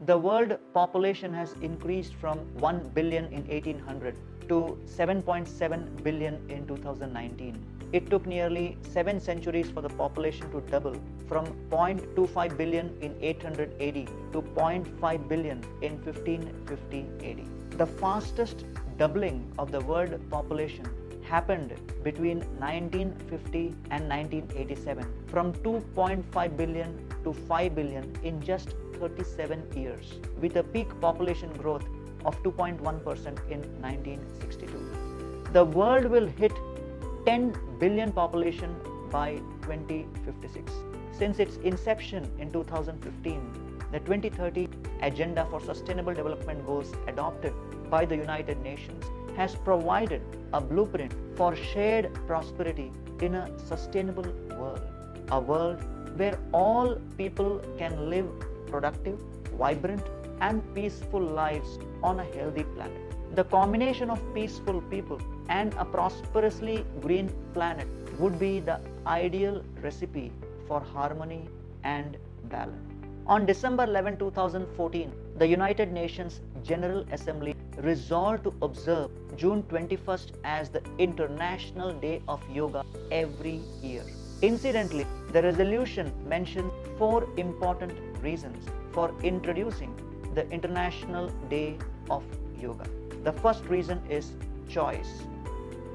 The world population has increased from 1 billion in 1800 to 7.7 billion in 2019. It took nearly 7 centuries for the population to double from 0.25 billion in 800 AD to 0.5 billion in 1550 AD. The fastest doubling of the world population happened between 1950 and 1987, from 2.5 billion to 5 billion in just 37 years, with a peak population growth of 2.1% in 1962. The world will hit 10 billion population by 2056. Since its inception in 2015, the 2030 Agenda for Sustainable Development Goals adopted by the United Nations has provided a blueprint for shared prosperity in a sustainable world, a world where all people can live productive, vibrant, and peaceful lives on a healthy planet. The combination of peaceful people and a prosperously green planet would be the ideal recipe for harmony and balance. On December 11, 2014, the United Nations General Assembly resolved to observe June 21st as the International Day of Yoga every year. Incidentally, the resolution mentioned 4 important reasons for introducing the International Day of Yoga. The first reason is choice.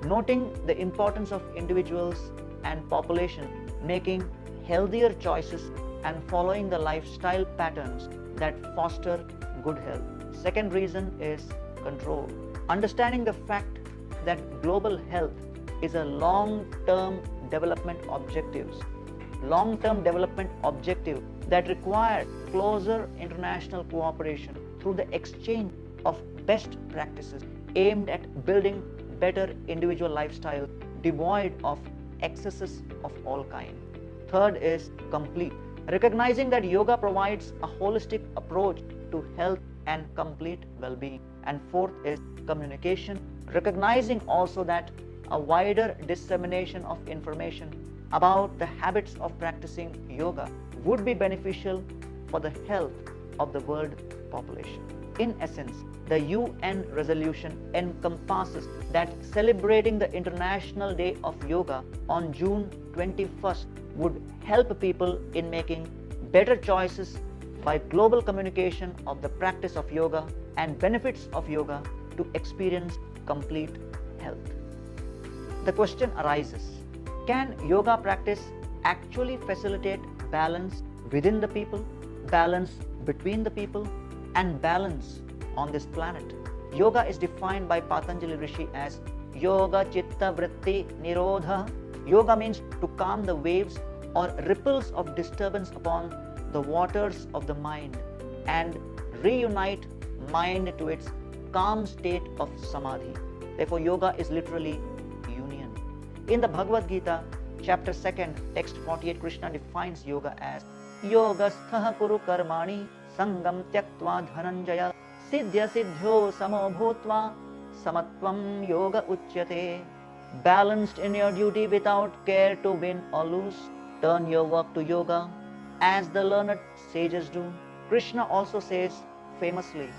Noting the importance of individuals and population making healthier choices and following the lifestyle patterns that foster good health. Second reason is control. Understanding the fact that global health is a long-term development objective that require closer international cooperation through the exchange of best practices aimed at building better individual lifestyle devoid of excesses of all kind. Third is complete. Recognizing that yoga provides a holistic approach to health and complete well-being. And fourth is communication. Recognizing also that a wider dissemination of information about the habits of practicing yoga would be beneficial for the health of the world population. In essence, the UN resolution encompasses that celebrating the International Day of Yoga on June 21st would help people in making better choices by global communication of the practice of yoga and benefits of yoga to experience complete health. The question arises, can yoga practice actually facilitate balance within the people, balance between the people, and balance on this planet? Yoga is defined by Patanjali Rishi as Yoga Chitta Vritti Nirodha. Yoga means to calm the waves or ripples of disturbance upon the waters of the mind and reunite mind to its calm state of samadhi. Therefore, yoga is literally union. In the Bhagavad Gita, chapter 2, text 48, Krishna defines yoga as Yogastha kuru karmani sangam tyaktva dhananjaya siddhya siddhyo samo bhutva samatvam yoga uchyate. Balanced in your duty without care to win or lose, turn your work to yoga as the learned sages do. Krishna also says famously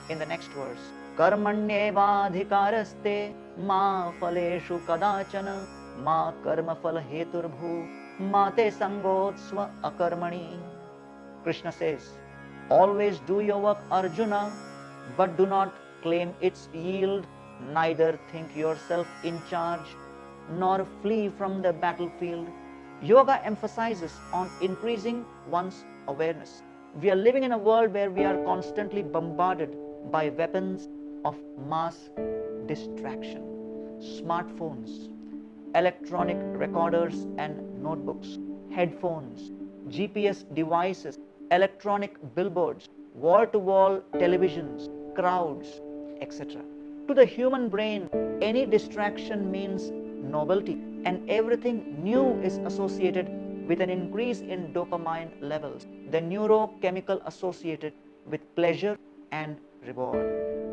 in the next verse, Karmanyevadhikaraste ma phaleshu kadachana ma karma phala heturbhu mate sangotsva akarmani. Krishna says, always do your work, Arjuna, but do not claim its yield, neither think yourself in charge, nor flee from the battlefield. Yoga emphasizes on increasing one's awareness. We are living in a world where we are constantly bombarded by weapons of mass distraction. Smartphones, electronic recorders and notebooks, headphones, GPS devices, electronic billboards, wall-to-wall televisions, crowds, etc. To the human brain, any distraction means novelty, and everything new is associated with an increase in dopamine levels, the neurochemical associated with pleasure and reward.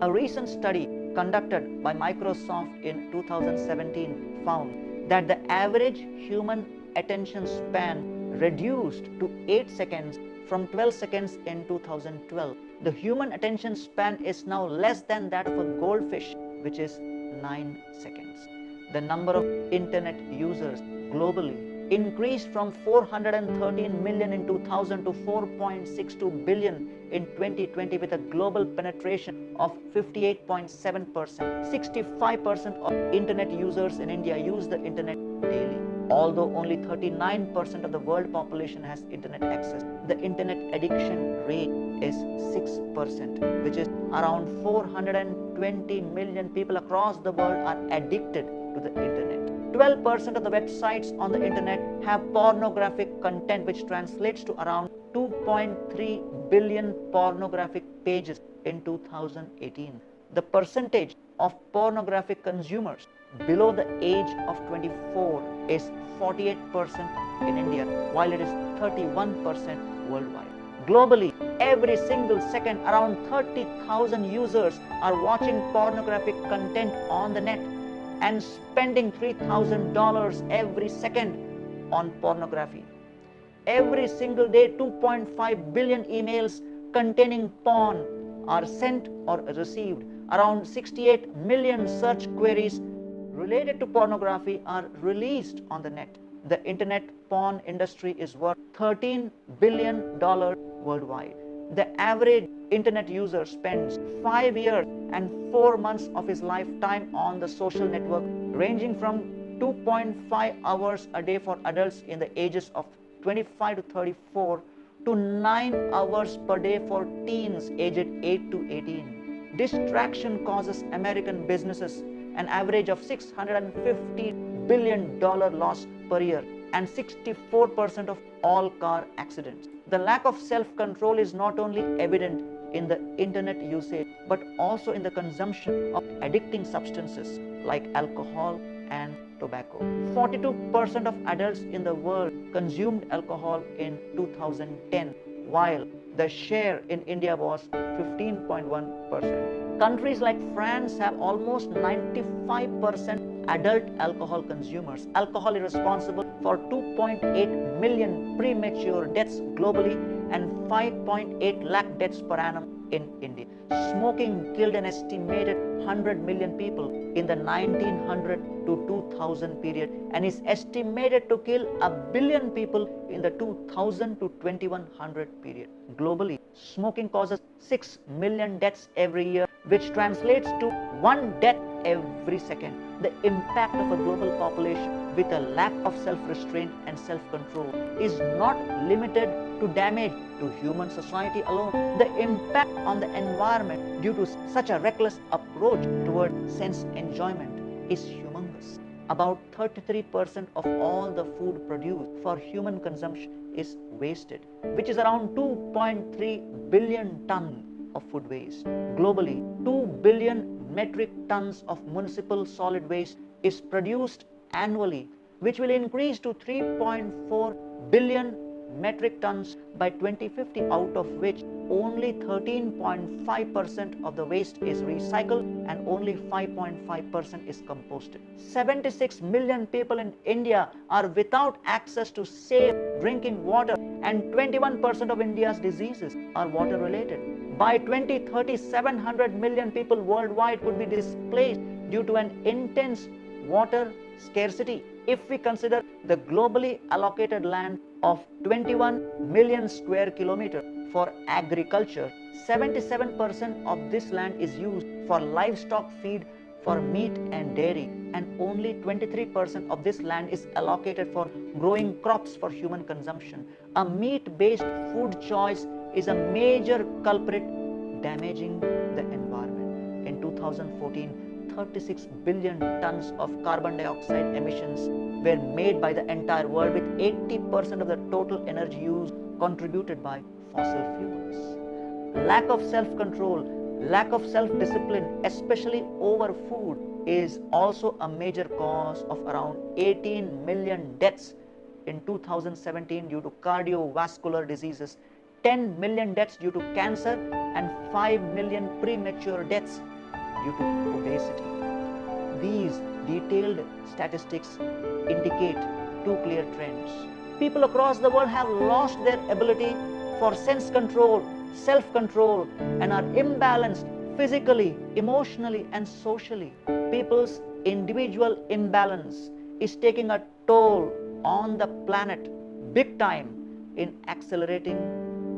A recent study conducted by Microsoft in 2017 found that the average human attention span reduced to 8 seconds from 12 seconds in 2012. The human attention span is now less than that of a goldfish, which is 9 seconds. The number of internet users globally increased from 413 million in 2000 to 4.62 billion in 2020 with a global penetration of 58.7%. 65% of internet users in India use the internet daily. Although only 39% of the world population has internet access, the internet addiction rate is 6%, which is around 420 million people across the world are addicted to the internet. 12% of the websites on the internet have pornographic content, which translates to around 2.3 billion pornographic pages in 2018. The percentage of pornographic consumers below the age of 24 is 48% in India, while it is 31% worldwide. Globally, every single second, around 30,000 users are watching pornographic content on the net and spending $3,000 every second on pornography. Every single day, 2.5 billion emails containing porn are sent or received. Around 68 million search queries related to pornography are released on the net. The internet porn industry is worth $13 billion worldwide. The average internet user spends 5 years and 4 months of his lifetime on the social network, ranging from 2.5 hours a day for adults in the ages of 25 to 34 to 9 hours per day for teens aged 8 to 18. Distraction causes American businesses an average of $650 billion loss per year and 64% of all car accidents. The lack of self-control is not only evident in the internet usage, but also in the consumption of addicting substances like alcohol and tobacco. 42% of adults in the world consumed alcohol in 2010, while the share in India was 15.1%. Countries like France have almost 95% adult alcohol consumers. Alcohol is responsible for 2.8 million premature deaths globally and 5.8 lakh deaths per annum in India. Smoking killed an estimated 100 million people in the 1900 to 2000 period and is estimated to kill 1 billion people in the 2000 to 2100 period. Globally, smoking causes 6 million deaths every year, which translates to 1 death every second. The impact of a global population with a lack of self-restraint and self-control is not limited to damage to human society alone. The impact on the environment due to such a reckless approach toward sense enjoyment is humongous. About 33% of all the food produced for human consumption is wasted, which is around 2.3 billion tons of food waste. Globally, 2 billion metric tons of municipal solid waste is produced annually, which will increase to 3.4 billion metric tons by 2050, out of which only 13.5% of the waste is recycled and only 5.5% is composted. 76 million people in India are without access to safe drinking water, and 21% of India's diseases are water related. By 2030, 700 million people worldwide could be displaced due to an intense water scarcity. If we consider the globally allocated land of 21 million square kilometers for agriculture, 77% of this land is used for livestock feed for meat and dairy, and only 23% of this land is allocated for growing crops for human consumption. A meat-based food choice is a major culprit damaging the environment. In 2014, 36 billion tons of carbon dioxide emissions were made by the entire world, with 80% of the total energy use contributed by fossil fuels. Lack of self-control, lack of self-discipline, especially over food, is also a major cause of around 18 million deaths in 2017 due to cardiovascular diseases, 10 million deaths due to cancer, and 5 million premature deaths due to obesity. These detailed statistics indicate two clear trends. People across the world have lost their ability for sense control, self-control and are imbalanced physically, emotionally, and socially. People's individual imbalance is taking a toll on the planet big time in accelerating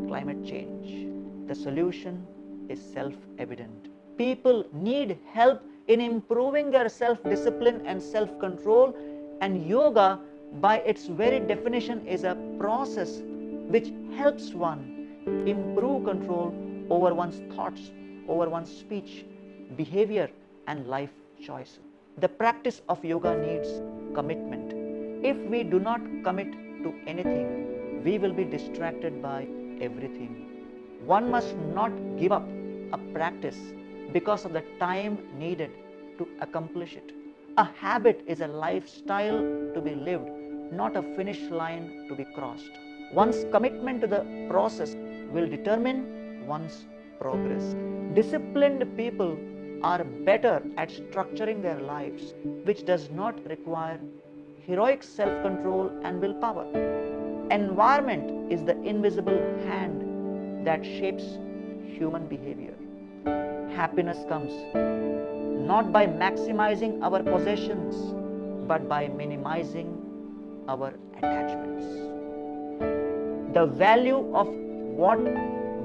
climate change. The solution is self-evident. People need help in improving their self-discipline and self-control, and yoga, by its very definition, is a process which helps one improve control over one's thoughts, over one's speech, behavior, and life choices. The practice of yoga needs commitment. If we do not commit to anything, we will be distracted by everything. One must not give up a practice because of the time needed to accomplish it. A habit is a lifestyle to be lived, not a finish line to be crossed. One's commitment to the process will determine one's progress. Disciplined people are better at structuring their lives, which does not require heroic self-control and willpower. Environment is the invisible hand that shapes human behavior. Happiness comes not by maximizing our possessions, but by minimizing our attachments. The value of what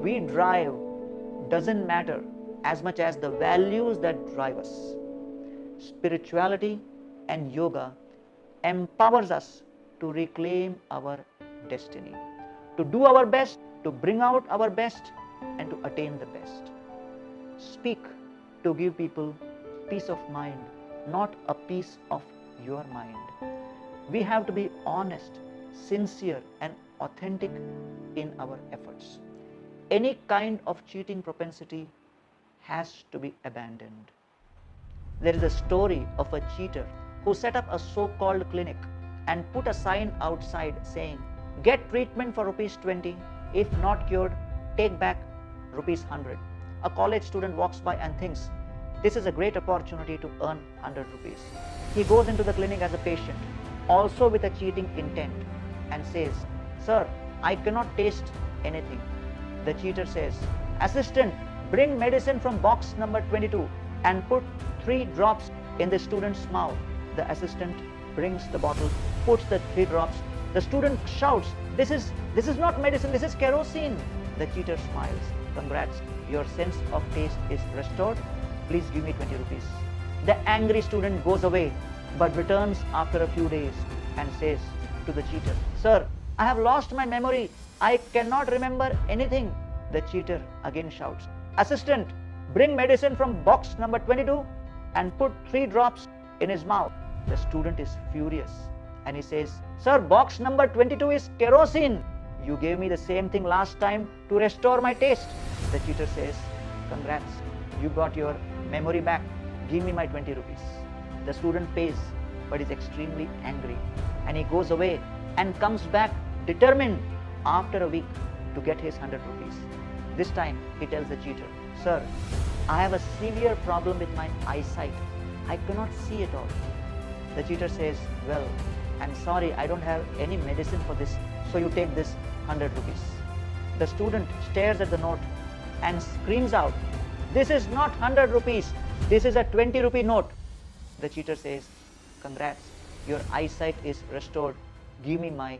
we drive doesn't matter as much as the values that drive us. Spirituality and yoga empowers us to reclaim our destiny, to do our best, to bring out our best, and to attain the best. Speak to give people peace of mind, not a piece of your mind. We have to be honest, sincere, and authentic in our efforts. Any kind of cheating propensity has to be abandoned. There is a story of a cheater who set up a so-called clinic and put a sign outside saying, "Get treatment for ₹20, if not cured, take back ₹100. A college student walks by and thinks, this is a great opportunity to earn ₹100. He goes into the clinic as a patient, also with a cheating intent, and says, "Sir, I cannot taste anything." The cheater says, "Assistant, bring medicine from box number 22 and put 3 drops in the student's mouth." The assistant brings the bottle, puts the 3 drops. The student shouts, this is not medicine, this is kerosene." The cheater smiles. "Congrats, your sense of taste is restored. Please give me ₹20. The angry student goes away, but returns after a few days and says to the cheater, "Sir, I have lost my memory. I cannot remember anything." The cheater again shouts, "Assistant, bring medicine from box number 22 and put 3 drops in his mouth." The student is furious and he says, "Sir, box number 22 is kerosene. You gave me the same thing last time to restore my taste." The cheater says, "Congrats, you got your memory back. Give me my ₹20. The student pays, but is extremely angry, and he goes away and comes back determined after a week to get his ₹100. This time he tells the cheater, "Sir, I have a severe problem with my eyesight. I cannot see at all." The cheater says, "Well, I'm sorry, I don't have any medicine for this, so you take this ₹100. The student stares at the note and screams out, "This is not ₹100, this is a ₹20 note." The cheater says, "Congrats, your eyesight is restored. Give me my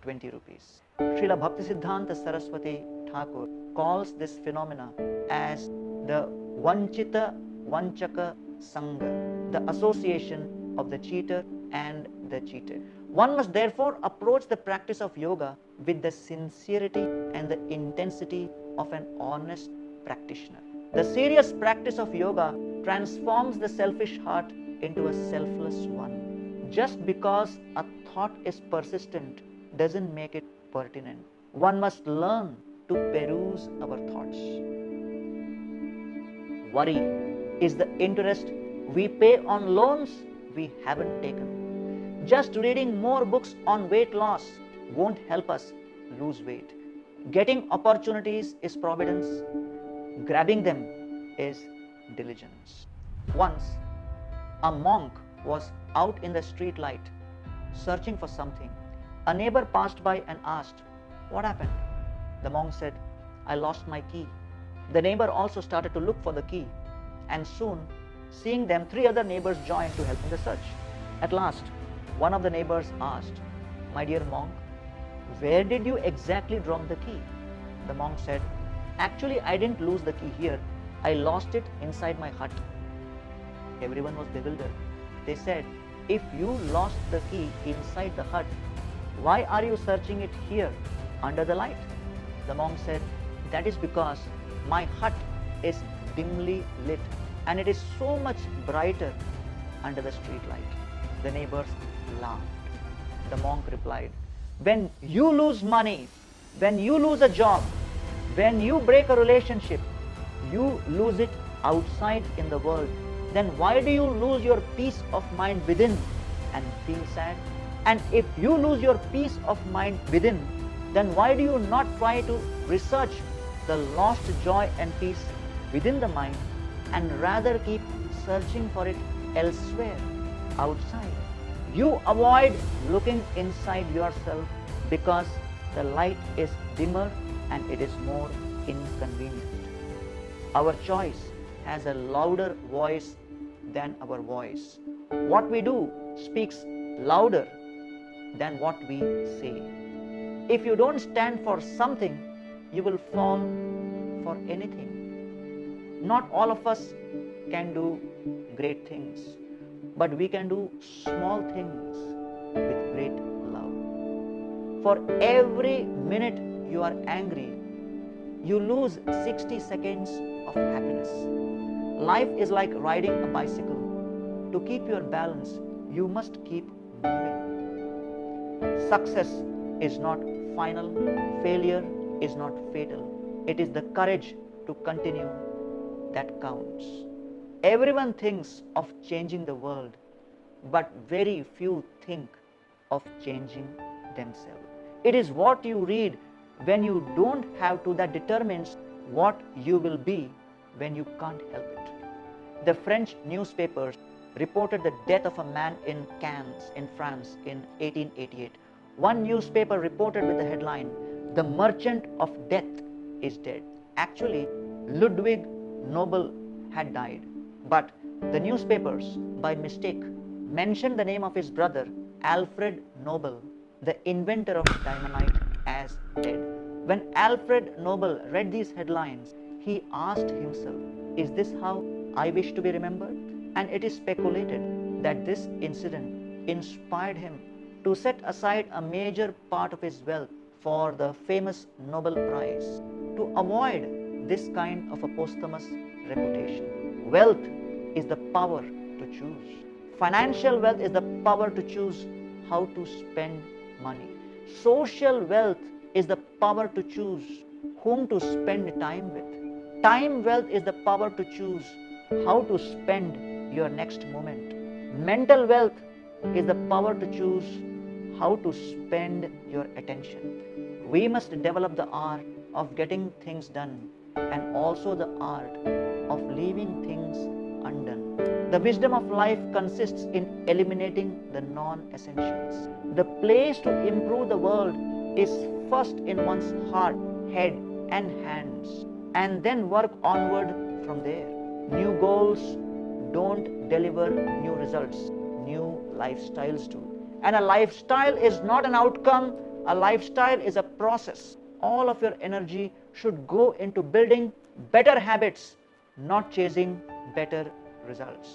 ₹20. Srila Bhaktisiddhanta Saraswati Thakur calls this phenomena as the Vanchita Vanchaka Sangha, the association of the cheater and the cheated. One must therefore approach the practice of yoga with the sincerity and the intensity of an honest practitioner. The serious practice of yoga transforms the selfish heart into a selfless one. Just because a thought is persistent doesn't make it pertinent. One must learn to peruse our thoughts. Worry is the interest we pay on loans we haven't taken. Just reading more books on weight loss won't help us lose weight. Getting opportunities is providence. Grabbing them is diligence. Once, a monk was out in the street light searching for something. A neighbor passed by and asked, "What happened?" The monk said, I lost my key. The neighbor also started to look for the key, and soon, seeing them, 3 other neighbors joined to help in the search. At last, one of the neighbors asked, "My dear monk, where did you exactly drop the key?" The monk said, "Actually, I didn't lose the key here. I lost it inside my hut." Everyone was bewildered. They said, "If you lost the key inside the hut, why are you searching it here under the light?" The monk said, "That is because my hut is dimly lit and it is so much brighter under the street light." The neighbors laughed. The monk replied, "When you lose money, when you lose a job, when you break a relationship, you lose it outside in the world. Then why do you lose your peace of mind within and feel sad? And if you lose your peace of mind within, then why do you not try to research the lost joy and peace within the mind and rather keep searching for it elsewhere, outside? You avoid looking inside yourself because the light is dimmer and it is more inconvenient. Our choice has a louder voice than our voice. What we do speaks louder than what we say. If you don't stand for something, you will fall for anything. Not all of us can do great things, but we can do small things with great love. For every minute you are angry, you lose 60 seconds of happiness. Life is like riding a bicycle. To keep your balance, you must keep moving. Success is not final. Failure is not fatal. It is the courage to continue that counts. Everyone thinks of changing the world, but very few think of changing themselves. It is what you read when you don't have to that determines what you will be when you can't help it. The French newspapers reported the death of a man in Cannes in France in 1888. One newspaper reported with the headline, "The Merchant of Death is dead." Actually, Ludwig Nobel had died, but the newspapers, by mistake, mentioned the name of his brother, Alfred Nobel, the inventor of dynamite, as dead. When Alfred Nobel read these headlines, he asked himself, "Is this how I wish to be remembered?" And it is speculated that this incident inspired him to set aside a major part of his wealth for the famous Nobel Prize, to avoid this kind of a posthumous reputation. Wealth is the power to choose. Financial wealth is the power to choose how to spend money. Social wealth is the power to choose whom to spend time with. Time wealth is the power to choose how to spend your next moment. Mental wealth is the power to choose how to spend your attention. We must develop the art of getting things done and also the art of leaving things undone. The wisdom of life consists in eliminating the non-essentials. The place to improve the world is first in one's heart, head and hands, and then work onward from there. New goals don't deliver new results. New lifestyles do. And a lifestyle is not an outcome. A lifestyle is a process. All of your energy should go into building better habits, not chasing better results.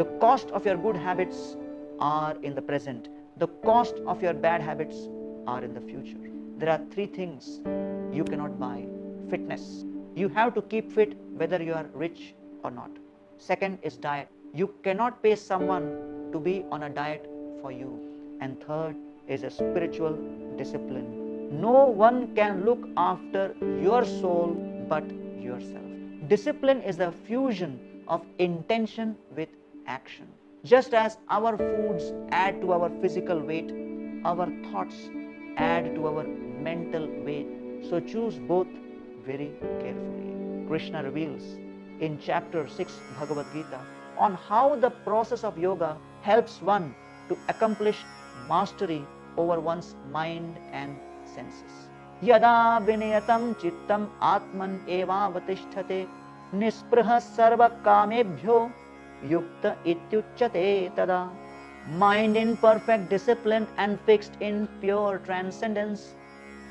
The cost of your good habits are in the present. The cost of your bad habits are in the future. There are 3 things you cannot buy. Fitness. You have to keep fit whether you are rich or not. Second is diet. You cannot pay someone to be on a diet for you. And third is a spiritual discipline. No one can look after your soul but yourself. Discipline is the fusion of intention with action. Just as our foods add to our physical weight, our thoughts add to our mental weight. So choose both very carefully. Krishna reveals in chapter 6 Bhagavad Gita on how the process of yoga helps one to accomplish mastery over one's mind and senses. Yada viniyatam chittam atman evavatisthate nispruha sarva kamebhyo yukta ityuchyate tada. Mind in perfect discipline and fixed in pure transcendence,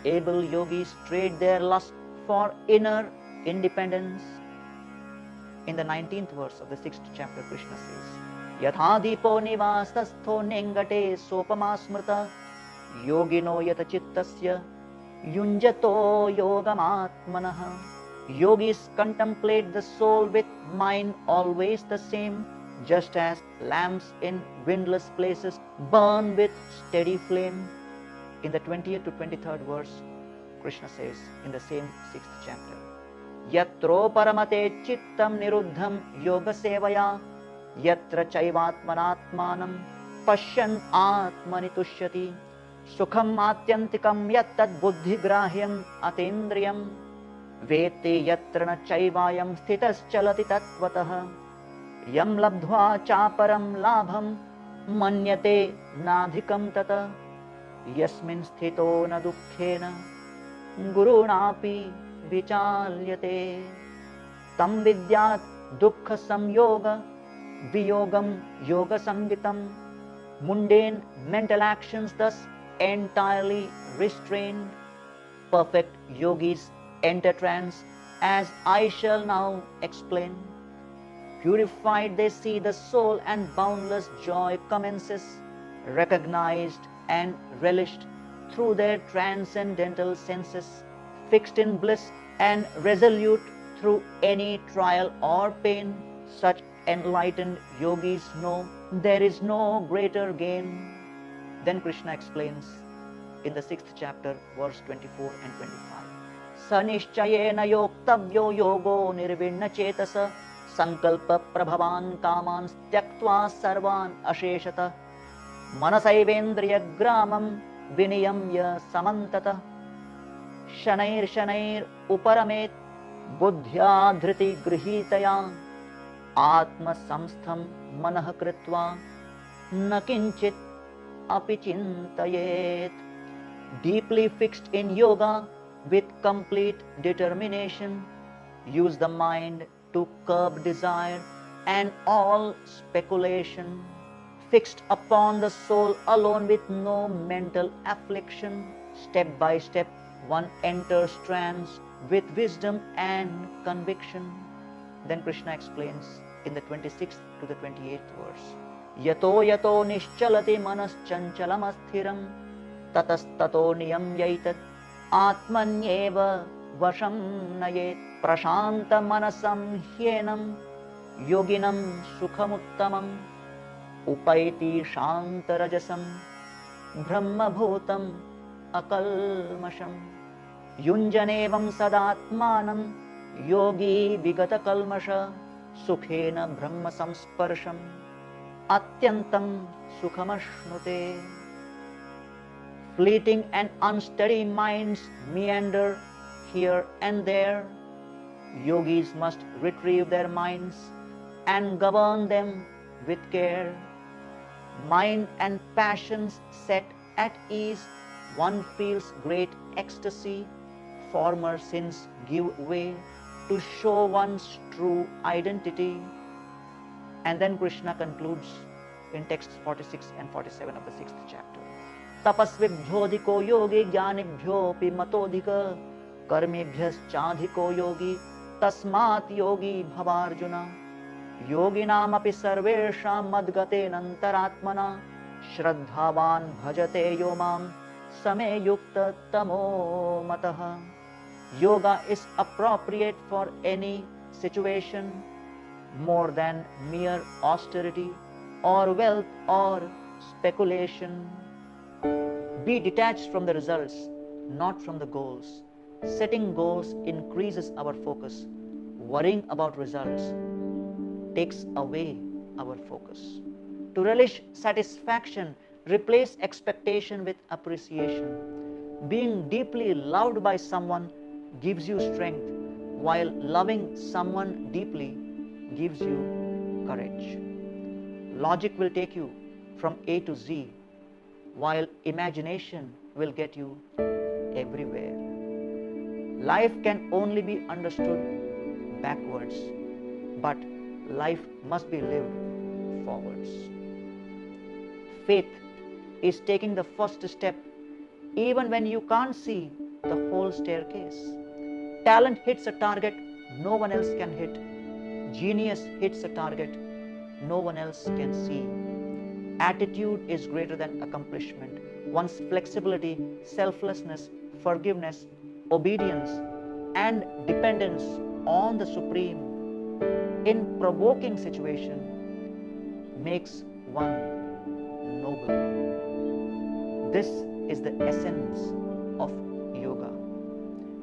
able yogis trade their lust for inner independence. In the 19th verse of the 6th chapter, Krishna says, Yatha dipo nivastastho nengate sopama smrta yogino yata chittasya yunjato yogamatmanaha. Yogis contemplate the soul with mind always the same, just as lamps in windless places burn with steady flame. In the 20th to 23rd verse, Krishna says in the same 6th chapter, Yatro paramate chittam niruddham yoga sevaya yatra chaivatmanatmanam pashyan atmani tushyati sukham atyantikam yattad buddhi grahyam atendriyam vete yatra na chaivayam sthitas chalati tatvatah yam labdhva chaparam labham manyate nadhikam tata yasmin sthito na dukkhena gurunapi vichalyate tam vidyat dukkha samyoga viyogam yoga sangitam. Mundane mental actions thus entirely restrained, perfect yogis enter trance, as I shall now explain. Purified they see the soul and boundless joy commences, recognized and relished through their transcendental senses, fixed in bliss and resolute through any trial or pain. Such enlightened yogis know there is no greater gain. Then Krishna explains in the 6th chapter, verse 24 and 25. Sanishchayena yoktavyo yogo nirvinna chetasa sankalpa prabhavan kaman tyaktva sarvan asheshata manasaivendriya gramam viniyamya samantata shanair shanair uparamet buddhya dhriti grihitaya atma samstham manah kritva na kinchit api chintayet. Deeply fixed in yoga with complete determination, use the mind to curb desire and all speculation. Fixed upon the soul alone with no mental affliction, step by step one enters trance with wisdom and conviction. Then Krishna explains in the 26th to the 28th verse, Yato yato nischalati manas chanchalam asthiram tatastato niyam yaitat atmanyeva vasham nayet prashanta manasam hyenam yoginam sukhamuttamam upaiti shantarajasam brahma bhutam akalmasham yunjanevam sadatmanam yogi vigata kalmasha sukhena brahma samsparsham atyantam sukhamashnute. Fleeting and unsteady minds meander here and there. Yogis must retrieve their minds and govern them with care. Mind and passions set at ease, one feels great ecstasy. Former sins give way to show one's true identity. And then Krishna concludes in texts 46 and 47 of the 6th chapter. Tapasvibhyodhiko yogi jnanibhyopi matodhika karmebhyaschadhiko yogi tasmat yogi bhavarjuna yoginamapi sarvesham madgatenantaratmana shraddhavan bhajate yomam same yukta tamo mataha. Yoga is appropriate for any situation more than mere austerity or wealth or speculation. Be detached from the results, not from the goals. Setting goals increases our focus. Worrying about results takes away our focus. To relish satisfaction, replace expectation with appreciation. Being deeply loved by someone gives you strength, while loving someone deeply gives you courage. Logic will take you from A to Z, while imagination will get you everywhere. Life can only be understood backwards, but life must be lived forwards. Faith is taking the first step even when you can't see the whole staircase. Talent hits a target no one else can hit. Genius hits a target no one else can see. Attitude is greater than accomplishment. One's flexibility, selflessness, forgiveness, obedience, and dependence on the Supreme in provoking situation makes one noble. This is the essence of yoga,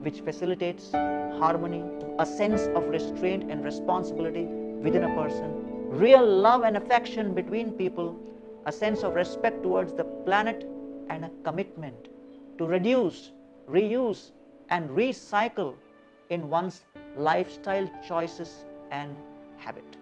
which facilitates harmony, a sense of restraint and responsibility within a person, real love and affection between people, a sense of respect towards the planet, and a commitment to reduce, reuse, and recycle in one's lifestyle choices and habit.